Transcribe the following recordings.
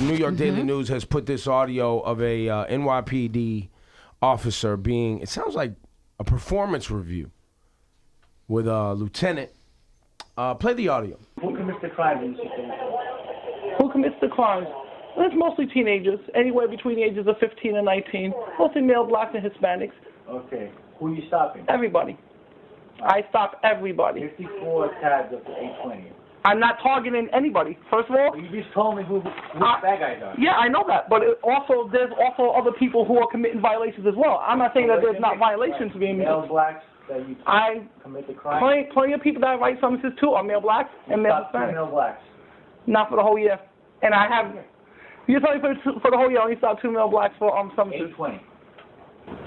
New York Daily News has put this audio of a NYPD officer being, it sounds like a performance review with a lieutenant. Play the audio. Who commits the crimes? Who commits the crimes? Well, it's mostly teenagers, anywhere between the ages of 15 and 19, mostly male, blacks, and Hispanics. Okay. Who are you stopping? Everybody. I stop everybody. 54 tabs up to 820. I'm not targeting anybody. First of all, You just told me who bad guys are. yeah, I know that, but there's also other people who are committing violations as well. I'm not saying that there's not violations being made. Male blacks that you commit the crime? Plenty of people that write summonses too are male blacks and male Stop two Hispanics. male blacks. Not for the whole year. And I have, you're telling me for the whole year I only stopped 2 male blacks for summonses. 820.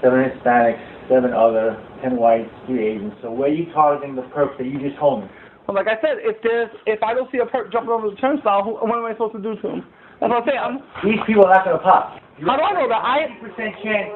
7 Hispanics, 7 other, 10 whites, 3 Asians. So where are you targeting the perps that you just told me? Well, like I said, if I don't see a perp jumping over the turnstile, what am I supposed to do to him? That's what I'm saying. These people are not going to pop. How do I know that? 50% chance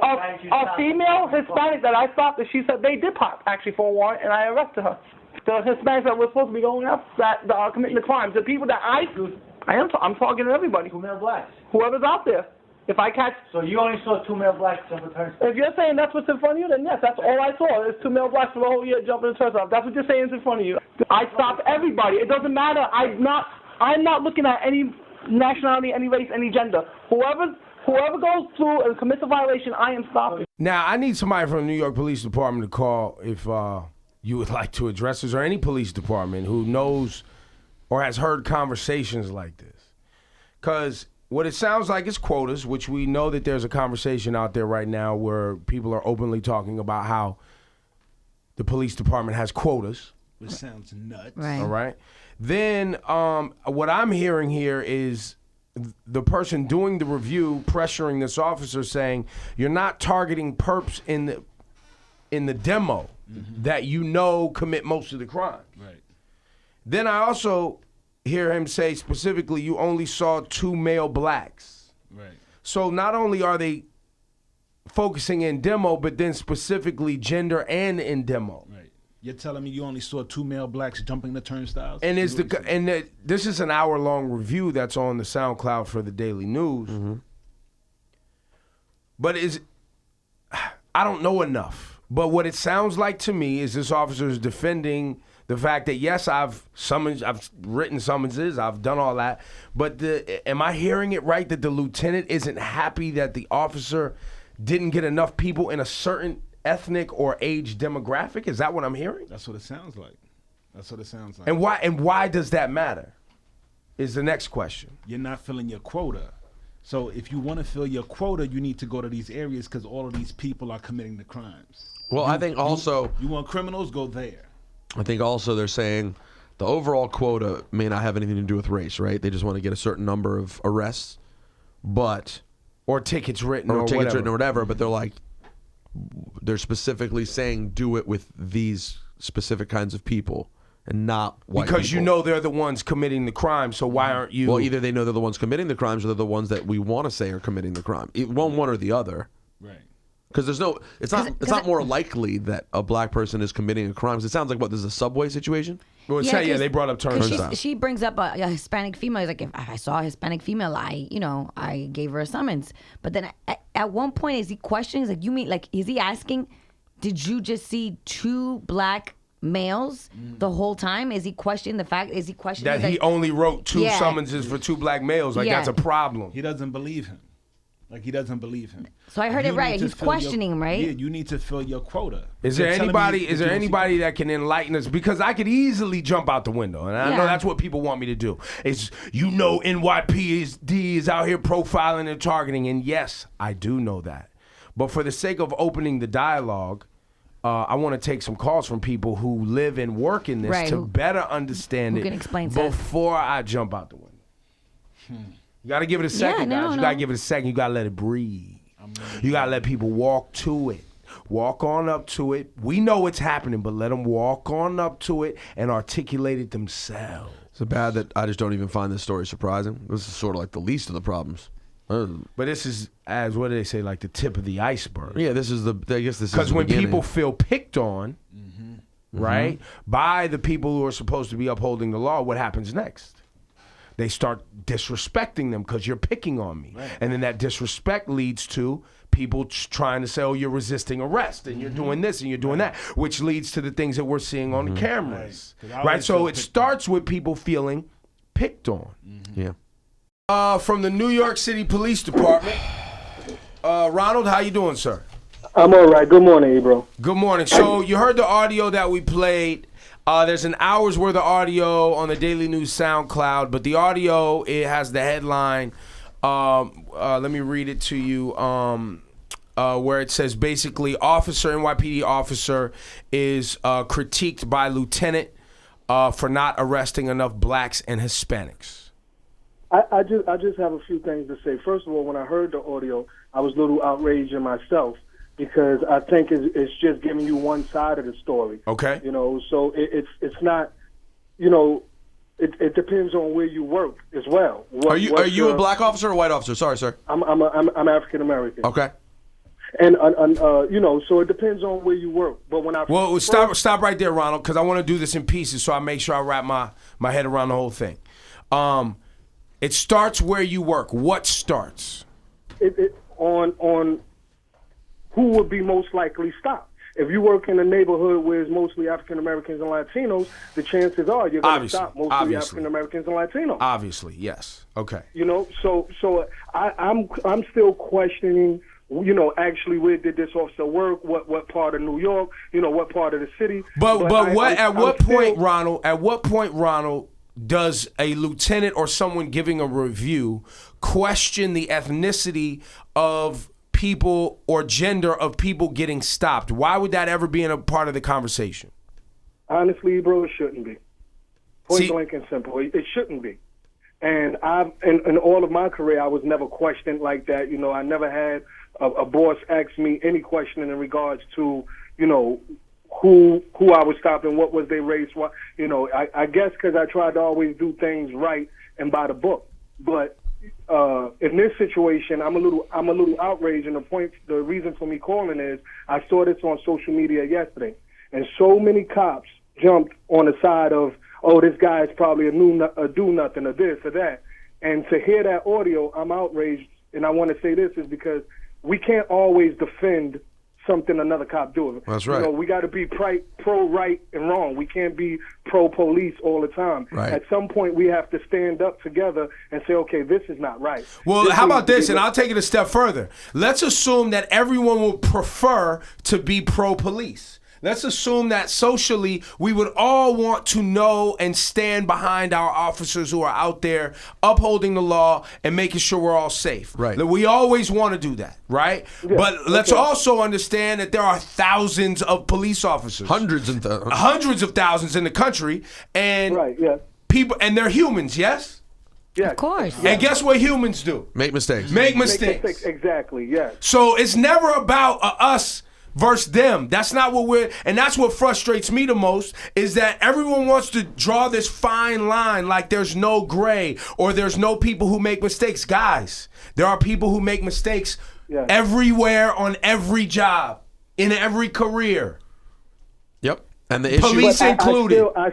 A female Hispanic that I stopped, she said they did pop actually for a warrant, and I arrested her. The Hispanics that were supposed to be going up that are committing the crimes, the people that I'm targeting everybody. 2 male blacks. Whoever's out there. If I catch. So you only saw 2 male blacks jump the turnstile? If you're saying that's what's in front of you, then yes, that's all I saw. There's 2 male blacks for the whole year jumping the turnstile. If that's what you're saying is in front of you. I stop everybody. It doesn't matter. I'm not looking at any nationality, any race, any gender. Whoever goes through and commits a violation, I am stopping. Now, I need somebody from the New York Police Department to call if you would like to address this, or any police department who knows or has heard conversations like this. Because what it sounds like is quotas, which we know that there's a conversation out there right now where people are openly talking about how the police department has quotas. Which sounds nuts. Right. All right. Then what I'm hearing here is the person doing the review pressuring this officer saying, you're not targeting perps in the demo that you know commit most of the crime. Right. Then I also hear him say specifically, you only saw 2 male blacks. Right. So not only are they focusing in demo, but then specifically gender and in demo. Right. You're telling me you only saw 2 male blacks jumping the turnstiles? And this is an hour-long review that's on the SoundCloud for the Daily News. But I don't know enough. But what it sounds like to me is this officer is defending the fact that, yes, I've written summonses, I've done all that, but am I hearing it right that the lieutenant isn't happy that the officer didn't get enough people in a certain ethnic or age demographic? Is that what I'm hearing? That's what it sounds like. That's what it sounds like. And why does that matter? Is the next question. You're not filling your quota. So if you want to fill your quota, you need to go to these areas because all of these people are committing the crimes. Well, I think also you want criminals, go there. I think also they're saying the overall quota may not have anything to do with race, right? They just want to get a certain number of arrests, or tickets written or whatever. But they're specifically saying do it with these specific kinds of people and not white because people. You know they're the ones committing the crime. So why aren't you? Well, either they know they're the ones committing the crimes, or they're the ones that we want to say are committing the crime. One or the other. Right. Because it's not more likely that a black person is committing a crime. It sounds like this is a subway situation. Well, they brought up turnstiles. She brings up a Hispanic female. He's like, if I saw a Hispanic female, I gave her a summons. But then at one point, is he questioning? He's like, you mean is he asking? Did you just see 2 black males the whole time? Is he questioning the fact? Is he questioning that he only wrote 2 summonses for 2 black males? That's a problem. He doesn't believe him. He doesn't believe him. So I heard it right. He's questioning him, right? Yeah, you need to fill your quota. Is there anybody that can enlighten us? Because I could easily jump out the window, and I know that's what people want me to do. It's NYPD is out here profiling and targeting, and yes, I do know that. But for the sake of opening the dialogue, I want to take some calls from people who live and work in this to better understand it before I jump out the window. You got to give it a second, guys. You got to give it a second. You got to let it breathe. You got to let people walk to it. Walk on up to it. We know it's happening, but let them walk on up to it and articulate it themselves. It's bad that I just don't even find this story surprising. This is sort of like the least of the problems. But this is, what do they say, like the tip of the iceberg. Yeah, I guess this is because when people feel picked on, right, by the people who are supposed to be upholding the law, what happens next? They start disrespecting them because you're picking on me. Right. And then that disrespect leads to people trying to say, oh, you're resisting arrest and you're doing this and you're doing that, which leads to the things that we're seeing on the cameras. Right? So it starts with people feeling picked on. Yeah. From the New York City Police Department, Ronald, how you doing, sir? I'm all right. Good morning, Ebro. Good morning. So you heard the audio that we played. There's an hour's worth of audio on the Daily News SoundCloud, but the audio, it has the headline. Let me read it to you. Where it says basically, NYPD officer is critiqued by lieutenant for not arresting enough blacks and Hispanics. I just have a few things to say. First of all, when I heard the audio, I was a little outraged in myself, because I think it's just giving you one side of the story. Okay. You know, so it's not, you know, it depends on where you work as well. Are you a black officer or a white officer? Sorry, sir. I'm African American. Okay. And you know, so it depends on where you work. But when stop right there, Ronald, because I want to do this in pieces, so I make sure I wrap my head around the whole thing. It starts where you work. What starts? On who would be most likely stopped. If you work in a neighborhood where it's mostly African Americans and Latinos, the chances are you're going to stop mostly African Americans and Latinos. Obviously, yes. Okay. You know, so I'm still questioning. You know, actually, where did this officer work? What part of New York? You know, what part of the city? At what point, Ronald, does a lieutenant or someone giving a review question the ethnicity of people or gender of people getting stopped? Why would that ever be in a part of the conversation? Honestly, bro, it shouldn't be. Point blank and simple. It shouldn't be. And in all of my career, I was never questioned like that. You know, I never had a boss ask me any question in regards to, you know, who I was stopping, what was their race, what, you know. I guess because I tried to always do things right and by the book. But in this situation, I'm a little outraged, and the reason for me calling is I saw this on social media yesterday, and so many cops jumped on the side of, oh, this guy is probably a do-nothing or this or that. And to hear that audio, I'm outraged, and I want to say this is because we can't always defend something another cop doing. That's right. You know, we got to be pro-right and wrong. We can't be pro-police all the time. Right. At some point, we have to stand up together and say, okay, this is not right. Well, how about this? And I'll take it a step further. Let's assume that everyone would prefer to be pro-police. Let's assume that socially we would all want to know and stand behind our officers who are out there upholding the law and making sure we're all safe. Right. We always want to do that, right? Yeah, but let's also understand that there are thousands of police officers. Hundreds of thousands in the country. And right, yes. people, and they're humans, yes? Yes. Of course. And guess what humans do? Make mistakes. Make mistakes. Exactly, yes. So it's never about us versus them. That's not what and that's what frustrates me the most, is that everyone wants to draw this fine line like there's no gray or there's no people who make mistakes. Guys, there are people who make mistakes everywhere on every job, in every career. Yep. And the issue, police included. I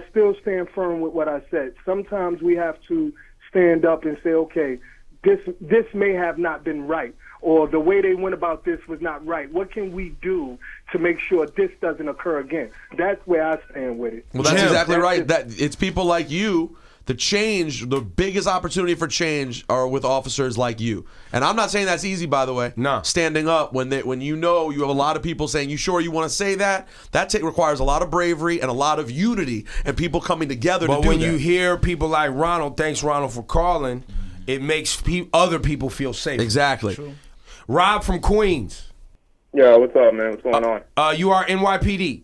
still stand firm with what I said. Sometimes we have to stand up and say, okay, this may have not been right, or the way they went about this was not right. What can we do to make sure this doesn't occur again? That's where I stand with it. Well, that's exactly right. That it's people like you. The biggest opportunity for change are with officers like you. And I'm not saying that's easy, by the way. No. Standing up when you know you have a lot of people saying, you sure you want to say that? That requires a lot of bravery and a lot of unity and people coming together to do that. But when you hear people like Ronald, thanks Ronald for calling, it makes other people feel safe. Exactly. True. Rob from Queens. Yeah, what's up, man? What's going on? You are NYPD.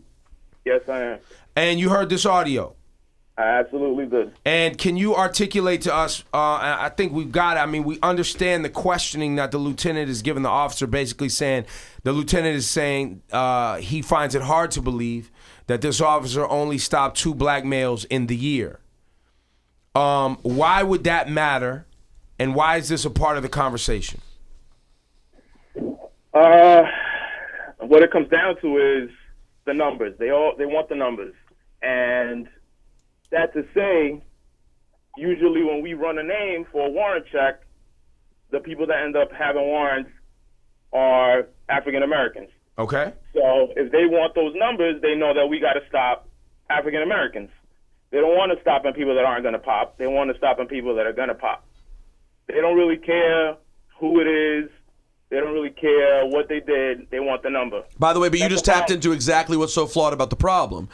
Yes, I am. And you heard this audio. I absolutely did. And can you articulate to us, I think we've got it, I mean, we understand the questioning that the lieutenant is giving the officer, basically saying, the lieutenant is saying he finds it hard to believe that this officer only stopped 2 black males in the year. Why would that matter? And why is this a part of the conversation? What it comes down to is the numbers. They want the numbers. And that to say, usually when we run a name for a warrant check, the people that end up having warrants are African Americans. Okay. So if they want those numbers, they know that we got to stop African Americans. They don't want to stop on people that aren't going to pop. They want to stop on people that are going to pop. They don't really care who it is. They don't really care what they did. They want the number. By the way, but you just tapped into exactly what's so flawed about the problem.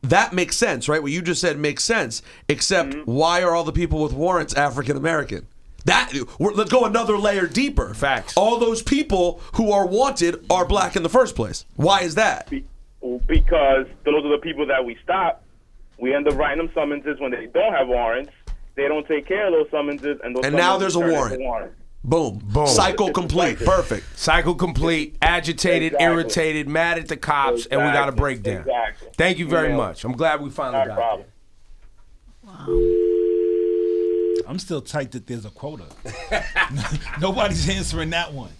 That makes sense, right? What you just said makes sense, except why are all the people with warrants African American? Let's go another layer deeper. Facts. All those people who are wanted are black in the first place. Why is that? Because those are the people that we stop. We end up writing them summonses when they don't have warrants. They don't take care of those summonses, and now there's a warrant. Boom. Boom. Cycle complete. Perfect. Cycle complete. Agitated, irritated, mad at the cops, and we got a breakdown. Exactly. Thank you very much. I'm glad we finally got it. I'm still tight that there's a quota. Nobody's answering that one.